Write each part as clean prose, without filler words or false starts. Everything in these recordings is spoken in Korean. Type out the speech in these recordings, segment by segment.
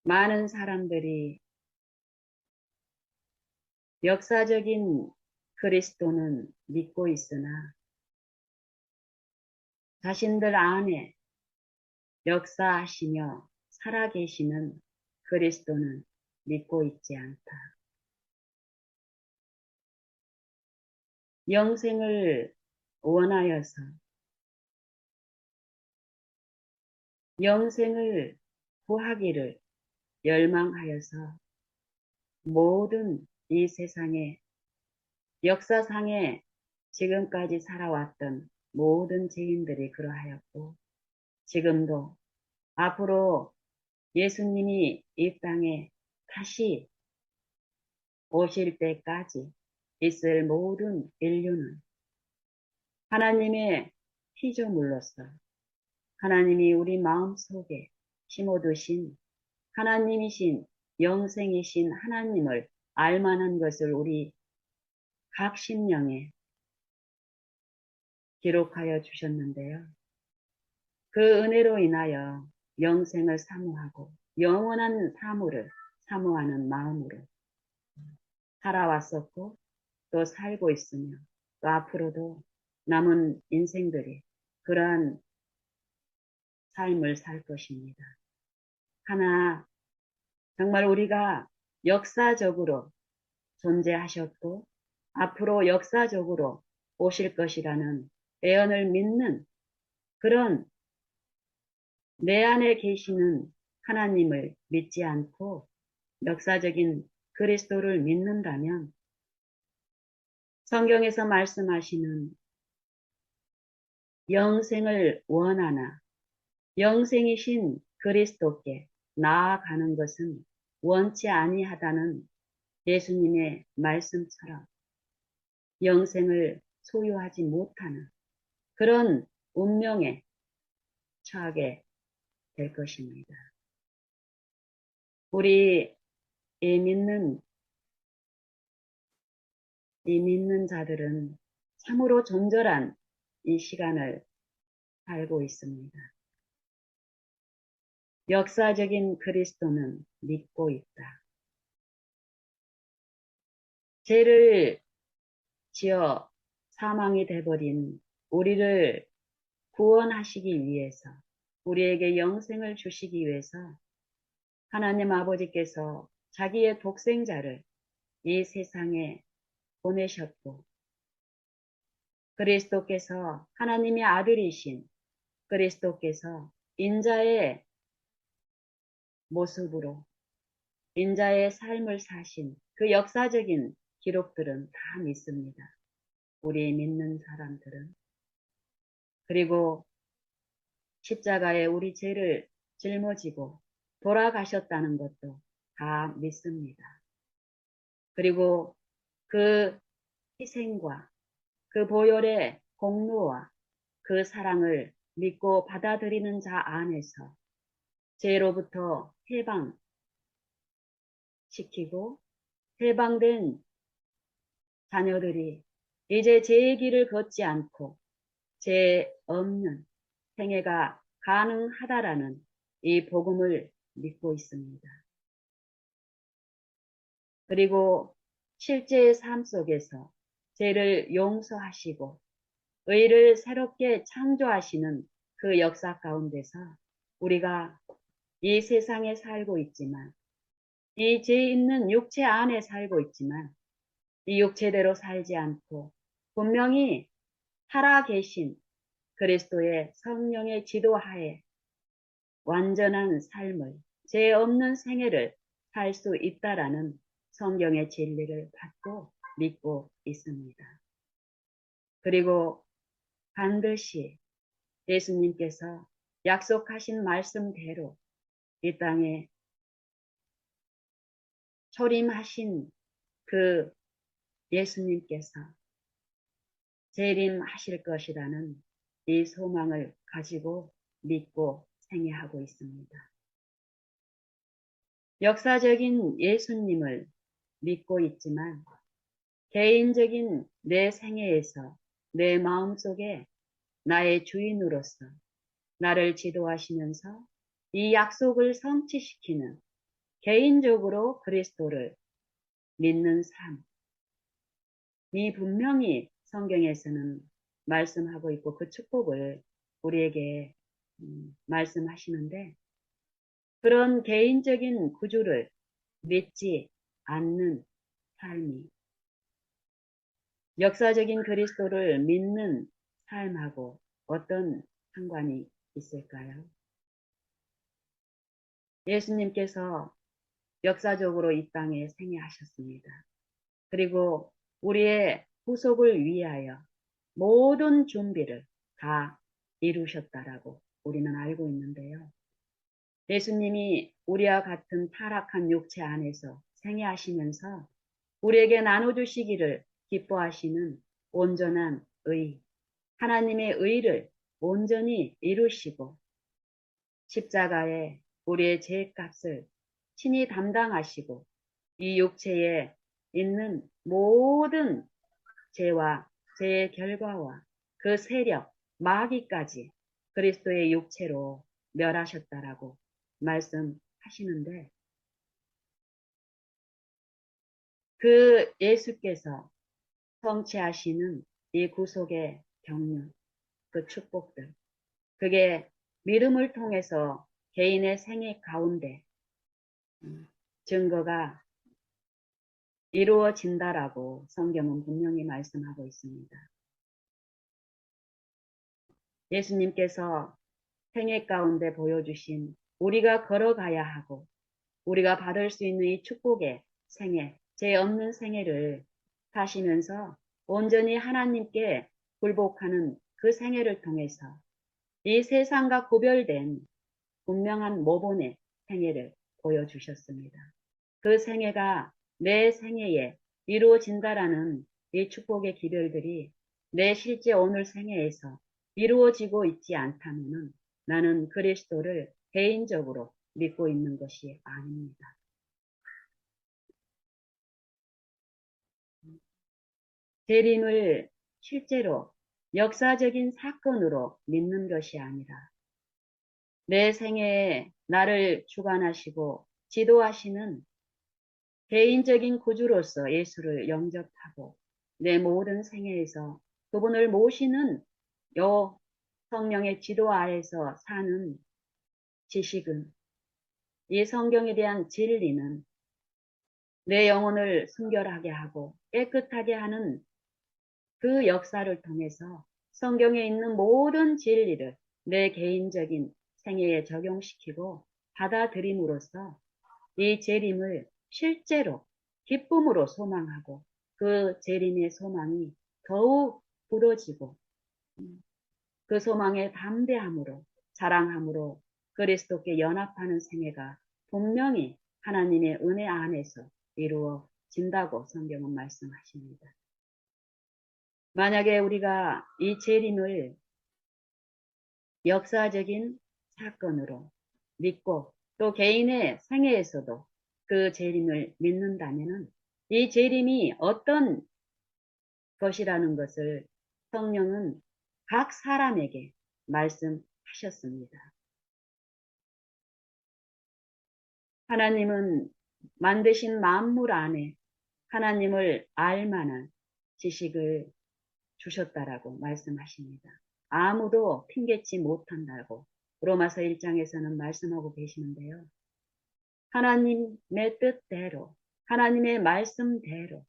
많은 사람들이 역사적인 그리스도는 믿고 있으나 자신들 안에 역사하시며 살아계시는 그리스도는 믿고 있지 않다. 영생을 원하여서 영생을 구하기를 열망하여서 모든 이 세상에 역사상에 지금까지 살아왔던 모든 죄인들이 그러하였고 지금도 앞으로 예수님이 이 땅에 다시 오실 때까지 있을 모든 인류는 하나님의 피조물로서 하나님이 우리 마음속에 심어두신 하나님이신 영생이신 하나님을 알만한 것을 우리 각 심령에 기록하여 주셨는데요. 그 은혜로 인하여 영생을 사모하고 영원한 사물을 사모하는 마음으로 살아왔었고 또 살고 있으며 또 앞으로도 남은 인생들이 그러한 삶을 살 것입니다. 하나 정말 우리가 역사적으로 존재하셨고 앞으로 역사적으로 오실 것이라는 예언을 믿는 그런 내 안에 계시는 하나님을 믿지 않고 역사적인 그리스도를 믿는다면 성경에서 말씀하시는 영생을 원하나 영생이신 그리스도께 나아가는 것은 원치 아니하다는 예수님의 말씀처럼 영생을 소유하지 못하는 그런 운명에 처하게 될 것입니다. 우리 이 믿는 자들은 참으로 존절한 이 시간을 살고 있습니다. 역사적인 그리스도는 믿고 있다. 죄를 지어 사망이 돼버린 우리를 구원하시기 위해서 우리에게 영생을 주시기 위해서 하나님 아버지께서 자기의 독생자를 이 세상에 보내셨고 그리스도께서 하나님의 아들이신 그리스도께서 인자의 모습으로 인자의 삶을 사신 그 역사적인 기록들은 다 믿습니다. 우리 믿는 사람들은. 그리고 십자가에 우리 죄를 짊어지고 돌아가셨다는 것도 다 믿습니다. 그리고 그 희생과 그 보혈의 공로와 그 사랑을 믿고 받아들이는 자 안에서 죄로부터 해방시키고 해방된 자녀들이 이제 죄의 길을 걷지 않고 죄 없는 생애가 가능하다라는 이 복음을 믿고 있습니다. 그리고 실제의 삶 속에서 죄를 용서하시고 의를 새롭게 창조하시는 그 역사 가운데서 우리가 이 세상에 살고 있지만 이 죄 있는 육체 안에 살고 있지만 이 육체대로 살지 않고 분명히 살아계신 그리스도의 성령의 지도하에 완전한 삶을 죄 없는 생애를 살 수 있다라는 성경의 진리를 받고 믿고 있습니다. 그리고 반드시 예수님께서 약속하신 말씀대로 이 땅에 초림하신 그 예수님께서 재림하실 것이라는 이 소망을 가지고 믿고 생애하고 있습니다. 역사적인 예수님을 믿고 있지만 개인적인 내 생애에서 내 마음속에 나의 주인으로서 나를 지도하시면서 이 약속을 성취시키는 개인적으로 그리스도를 믿는 삶이 분명히 성경에서는 말씀하고 있고 그 축복을 우리에게 말씀하시는데 그런 개인적인 구주를 믿지 않는 삶이 역사적인 그리스도를 믿는 삶하고 어떤 상관이 있을까요? 예수님께서 역사적으로 이 땅에 생애하셨습니다. 그리고 우리의 구속을 위하여 모든 준비를 다 이루셨다라고 우리는 알고 있는데요. 예수님이 우리와 같은 타락한 육체 안에서 생애하시면서 우리에게 나눠주시기를 기뻐하시는 온전한 의, 하나님의 의를 온전히 이루시고 십자가에 우리의 죄값을 친히 담당하시고 이 육체에 있는 모든 죄와 죄의 결과와 그 세력, 마귀까지 그리스도의 육체로 멸하셨다라고 말씀하시는데 그 예수께서 성취하시는 이 구속의 경륜, 그 축복들, 그게 믿음을 통해서 개인의 생애 가운데 증거가 이루어진다라고 성경은 분명히 말씀하고 있습니다. 예수님께서 생애 가운데 보여주신 우리가 걸어가야 하고 우리가 받을 수 있는 이 축복의 생애, 죄 없는 생애를 사시면서 온전히 하나님께 굴복하는 그 생애를 통해서 이 세상과 구별된 분명한 모본의 생애를 보여주셨습니다. 그 생애가 내 생애에 이루어진다라는 이 축복의 기별들이 내 실제 오늘 생애에서 이루어지고 있지 않다면 나는 그리스도를 개인적으로 믿고 있는 것이 아닙니다. 재림을 실제로 역사적인 사건으로 믿는 것이 아니라 내 생애에 나를 주관하시고 지도하시는 개인적인 구주로서 예수를 영접하고 내 모든 생애에서 그분을 모시는 요 성령의 지도 아래서 사는 지식은 이 성경에 대한 진리는 내 영혼을 순결하게 하고 깨끗하게 하는 그 역사를 통해서 성경에 있는 모든 진리를 내 개인적인 생애에 적용시키고 받아들임으로써 이 재림을 실제로 기쁨으로 소망하고 그 재림의 소망이 더욱 굳어지고 그 소망의 담대함으로 자랑함으로 그리스도께 연합하는 생애가 분명히 하나님의 은혜 안에서 이루어진다고 성경은 말씀하십니다. 만약에 우리가 이 재림을 역사적인 사건으로 믿고 또 개인의 생애에서도 그 재림을 믿는다면 이 재림이 어떤 것이라는 것을 성령은 각 사람에게 말씀하셨습니다. 하나님은 만드신 만물 안에 하나님을 알 만한 지식을 주셨다라고 말씀하십니다. 아무도 핑계치 못한다고 로마서 1장에서는 말씀하고 계시는데요. 하나님의 뜻대로 하나님의 말씀대로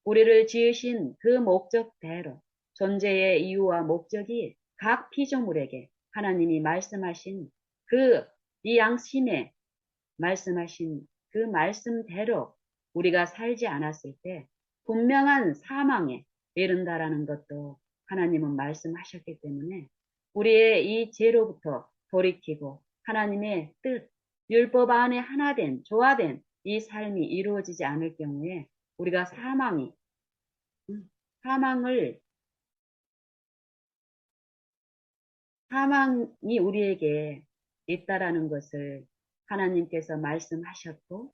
우리를 지으신 그 목적대로 존재의 이유와 목적이 각 피조물에게 하나님이 말씀하신 이 양심에 말씀하신 그 말씀대로 우리가 살지 않았을 때 분명한 사망에 이른다라는 것도 하나님은 말씀하셨기 때문에 우리의 이 죄로부터 돌이키고 하나님의 뜻, 율법 안에 하나된 조화된 이 삶이 이루어지지 않을 경우에 우리가 사망이 우리에게 있다라는 것을 하나님께서 말씀하셨고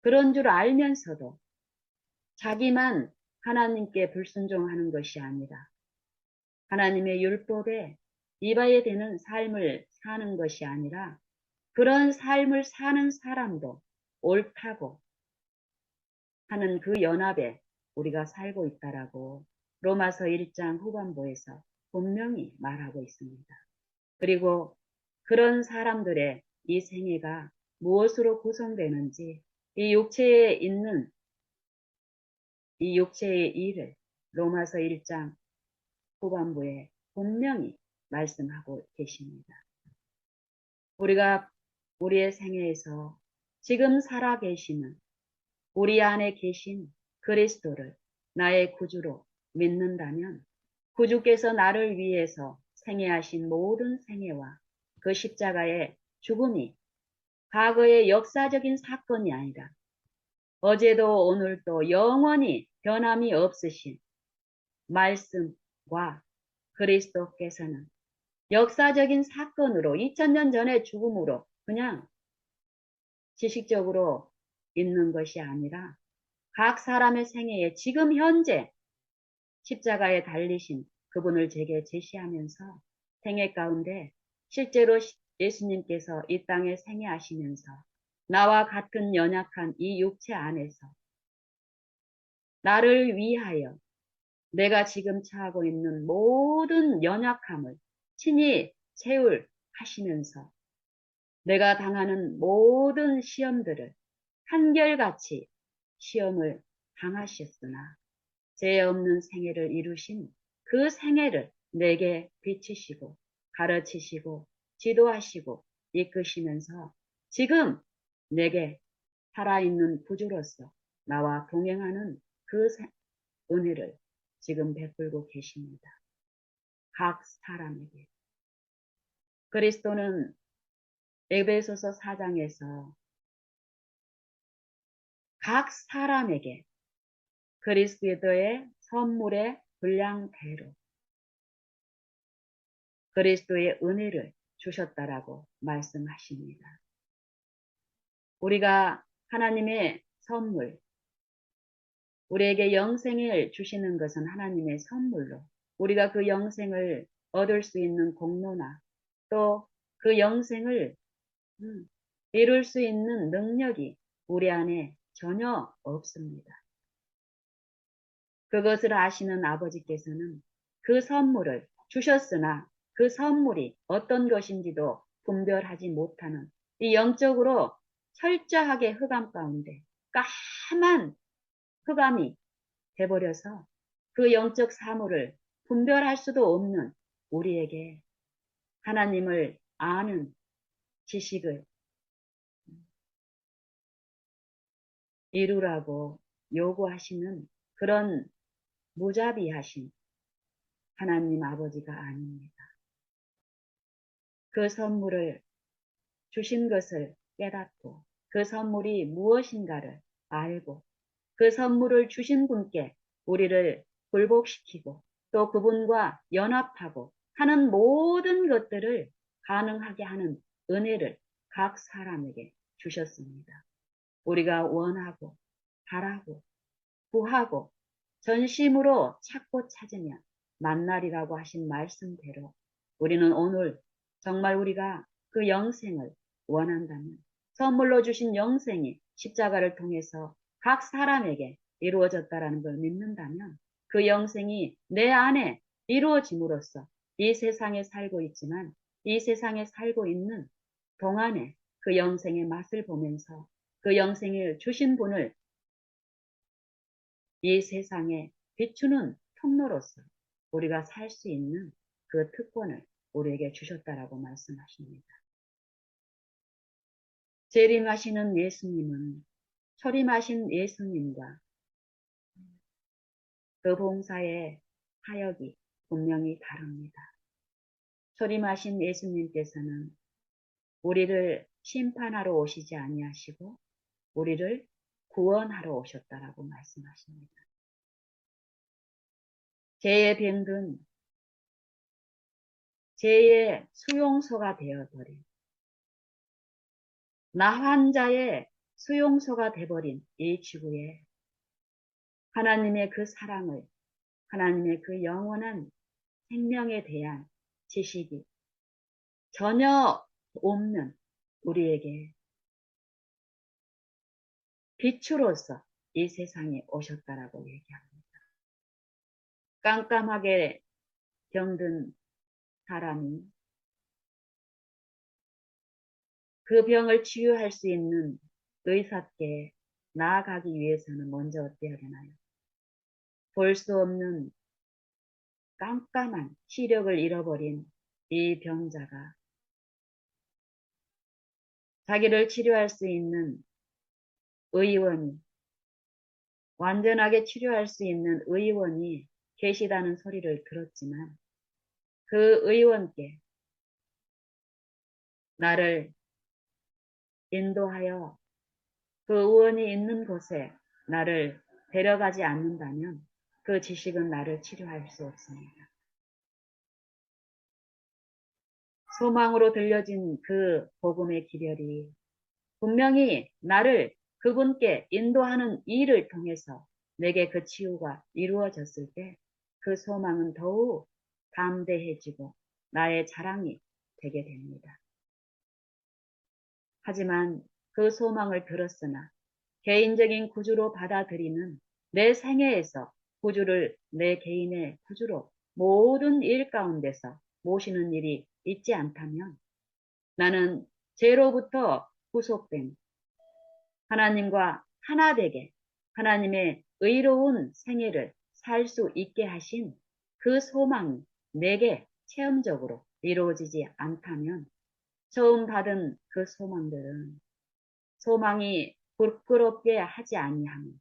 그런 줄 알면서도 자기만 하나님께 불순종하는 것이 아니라 하나님의 율법에 이바에 되는 삶을 사는 것이 아니라 그런 삶을 사는 사람도 옳다고 하는 그 연합에 우리가 살고 있다라고 로마서 1장 후반부에서 분명히 말하고 있습니다. 그리고 그런 사람들의 이 생애가 무엇으로 구성되는지 이 육체에 있는 이 육체의 일을 로마서 1장 후반부에 분명히 말씀하고 계십니다. 우리가 우리의 생애에서 지금 살아 계시는 우리 안에 계신 그리스도를 나의 구주로 믿는다면 구주께서 나를 위해서 생애하신 모든 생애와 그 십자가의 죽음이 과거의 역사적인 사건이 아니라 어제도 오늘도 영원히 변함이 없으신 말씀과 그리스도께서는 역사적인 사건으로 2000년 전의 죽음으로 그냥 지식적으로 있는 것이 아니라 각 사람의 생애에 지금 현재 십자가에 달리신 그분을 제게 제시하면서 생애 가운데 실제로 예수님께서 이 땅에 생애하시면서 나와 같은 연약한 이 육체 안에서 나를 위하여 내가 지금 처하고 있는 모든 연약함을 친히 채울하시면서 내가 당하는 모든 시험들을 한결같이 시험을 당하셨으나 죄 없는 생애를 이루신 그 생애를 내게 비치시고 가르치시고 지도하시고 이끄시면서 지금 내게 살아있는 구주로서 나와 동행하는 그 은혜를 지금 베풀고 계십니다. 각 사람에게. 그리스도는 에베소서 4장에서 각 사람에게 그리스도의 선물의 분량대로 그리스도의 은혜를 주셨다라고 말씀하십니다. 우리가 하나님의 선물, 우리에게 영생을 주시는 것은 하나님의 선물로 우리가 그 영생을 얻을 수 있는 공로나 또 그 영생을 이룰 수 있는 능력이 우리 안에 전혀 없습니다. 그것을 아시는 아버지께서는 그 선물을 주셨으나 그 선물이 어떤 것인지도 분별하지 못하는 이 영적으로 철저하게 흑암 가운데 까만 흑암이 돼버려서 그 영적 사물을 분별할 수도 없는 우리에게 하나님을 아는 지식을 이루라고 요구하시는 그런 무자비하신 하나님 아버지가 아닙니다. 그 선물을 주신 것을 깨닫고 그 선물이 무엇인가를 알고 그 선물을 주신 분께 우리를 굴복시키고 또 그분과 연합하고 하는 모든 것들을 가능하게 하는 은혜를 각 사람에게 주셨습니다. 우리가 원하고 바라고 구하고 전심으로 찾고 찾으면 만나리라고 하신 말씀대로 우리는 오늘 정말 우리가 그 영생을 원한다면 선물로 주신 영생이 십자가를 통해서 각 사람에게 이루어졌다라는 걸 믿는다면 그 영생이 내 안에 이루어짐으로써 이 세상에 살고 있지만 이 세상에 살고 있는 동안에 그 영생의 맛을 보면서 그 영생을 주신 분을 이 세상에 비추는 통로로서 우리가 살 수 있는 그 특권을 우리에게 주셨다라고 말씀하십니다. 재림하시는 예수님은 초림하신 예수님과 그 봉사의 사역이 분명히 다릅니다. 초림하신 예수님께서는 우리를 심판하러 오시지 아니하시고 우리를 구원하러 오셨다라고 말씀하십니다. 죄의 병든 죄의 수용소가 되어버린 나 환자의 수용소가 되어버린 이 지구에 하나님의 그 사랑을 하나님의 그 영원한 생명에 대한 지식이 전혀 없는 우리에게 빛으로서 이 세상에 오셨다라고 얘기합니다. 깜깜하게 병든 사람이 그 병을 치유할 수 있는 의사께 나아가기 위해서는 먼저 어때야 되나요? 볼 수 없는 깜깜한 시력을 잃어버린 이 병자가 자기를 치료할 수 있는 의원이, 완전하게 치료할 수 있는 의원이 계시다는 소리를 들었지만 그 의원께 나를 인도하여 그 의원이 있는 곳에 나를 데려가지 않는다면 그 지식은 나를 치료할 수 없습니다. 소망으로 들려진 그 복음의 기별이 분명히 나를 그분께 인도하는 일을 통해서 내게 그 치유가 이루어졌을 때 그 소망은 더욱 담대해지고 나의 자랑이 되게 됩니다. 하지만 그 소망을 들었으나 개인적인 구주로 받아들이는 내 생애에서 구주를 내 개인의 구주로 모든 일 가운데서 모시는 일이 있지 않다면 나는 죄로부터 구속된 하나님과 하나 되게 하나님의 의로운 생애를 살 수 있게 하신 그 소망이 내게 체험적으로 이루어지지 않다면 처음 받은 그 소망들은 소망이 부끄럽게 하지 아니하는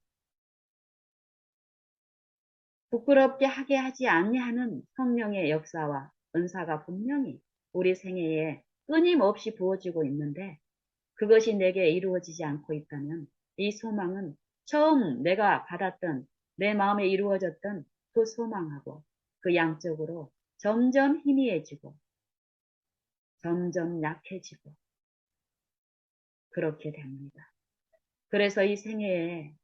부끄럽게 하게 하지 아니하는 성령의 역사와 은사가 분명히 우리 생애에 끊임없이 부어지고 있는데 그것이 내게 이루어지지 않고 있다면 이 소망은 처음 내가 받았던 내 마음에 이루어졌던 그 소망하고 그 양쪽으로 점점 희미해지고 점점 약해지고 그렇게 됩니다. 그래서 이 생애에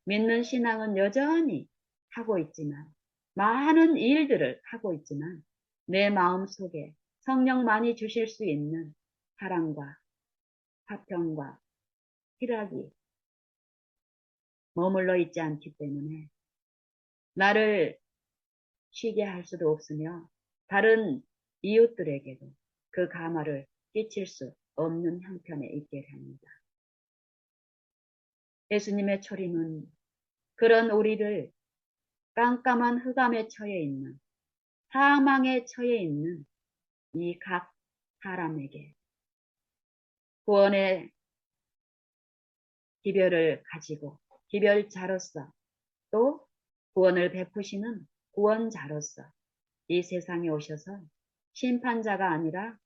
믿는 신앙은 여전히 하고 있지만 많은 일들을 하고 있지만 내 마음 속에 성령만이 주실 수 있는 사랑과 화평과 희락이 머물러 있지 않기 때문에 나를 쉬게 할 수도 없으며 다른 이웃들에게도 그 감화를 끼칠 수 없는 형편에 있게 됩니다. 예수님의 초림은 그런 우리를 깜깜한 흑암에 처해 있는 사망에 처해 있는 이 각 사람에게 구원의 기별을 가지고 기별자로서 또 구원을 베푸시는 구원자로서 이 세상에 오셔서 심판자가 아니라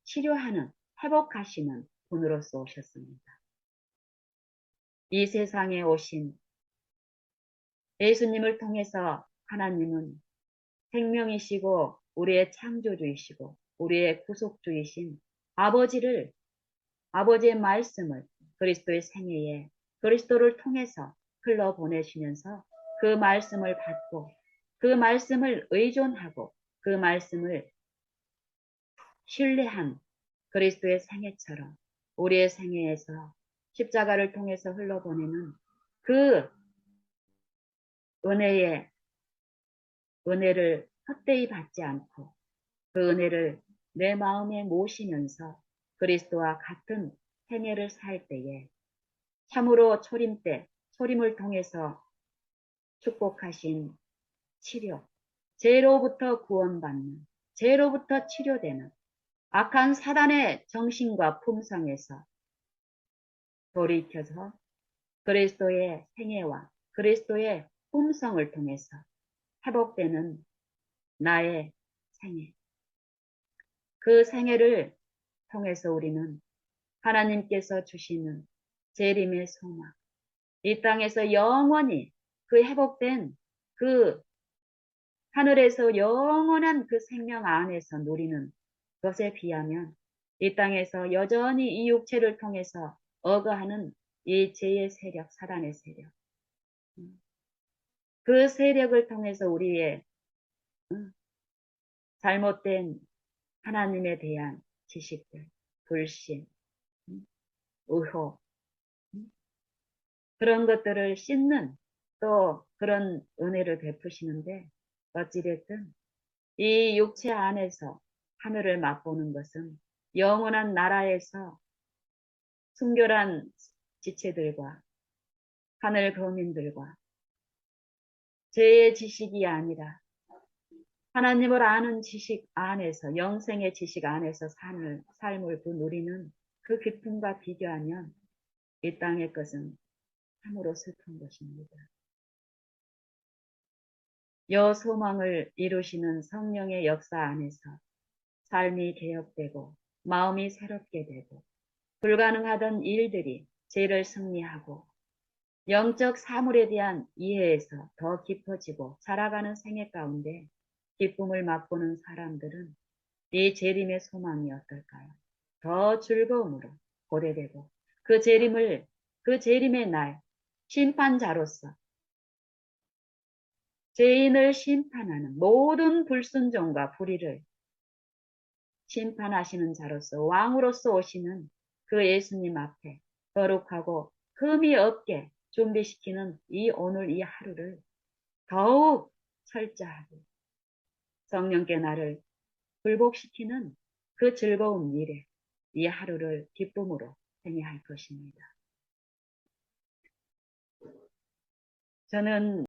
치료하는 회복하시는 분으로서 오셨습니다. 이 세상에 오신 예수님을 통해서 하나님은 생명이시고 우리의 창조주이시고 우리의 구속주이신 아버지의 말씀을 그리스도의 생애에 그리스도를 통해서 흘러보내시면서 그 말씀을 받고 그 말씀을 의존하고 그 말씀을 신뢰한 그리스도의 생애처럼 우리의 생애에서 십자가를 통해서 흘러보내는 그 은혜를 헛되이 받지 않고 그 은혜를 내 마음에 모시면서 그리스도와 같은 생애를 살 때에 참으로 초림을 통해서 축복하신 치료, 죄로부터 구원받는, 죄로부터 치료되는 악한 사단의 정신과 품성에서 돌이켜서 그리스도의 생애와 그리스도의 품성을 통해서 회복되는 나의 생애. 그 생애를 통해서 우리는 하나님께서 주시는 재림의 소망, 이 땅에서 영원히 그 회복된 그 하늘에서 영원한 그 생명 안에서 누리는 것에 비하면 이 땅에서 여전히 이 육체를 통해서 억어하는 이 죄의 세력, 사단의 세력, 그 세력을 통해서 우리의 잘못된 하나님에 대한 지식들, 불신, 의혹, 그런 것들을 씻는 또 그런 은혜를 베푸시는데 어찌됐든 이 육체 안에서 하늘을 맛보는 것은 영원한 나라에서 순결한 지체들과 하늘 거민들과 죄의 지식이 아니라 하나님을 아는 지식 안에서 영생의 지식 안에서 삶을 누리는 그 기쁨과 비교하면 이 땅의 것은 참으로 슬픈 것입니다. 여소망을 이루시는 성령의 역사 안에서 삶이 개혁되고 마음이 새롭게 되고 불가능하던 일들이 죄를 승리하고 영적 사물에 대한 이해에서 더 깊어지고 살아가는 생애 가운데 기쁨을 맛보는 사람들은 이 재림의 소망이 어떨까요? 더 즐거움으로 고대되고 그 재림의 날 심판자로서 죄인을 심판하는 모든 불순종과 불의를 심판하시는 자로서 왕으로서 오시는 그 예수님 앞에 거룩하고 흠이 없게 준비시키는 오늘 이 하루를 더욱 철저하게 성령께 나를 굴복시키는 그 즐거운 일에 이 하루를 기쁨으로 행해할 것입니다. 저는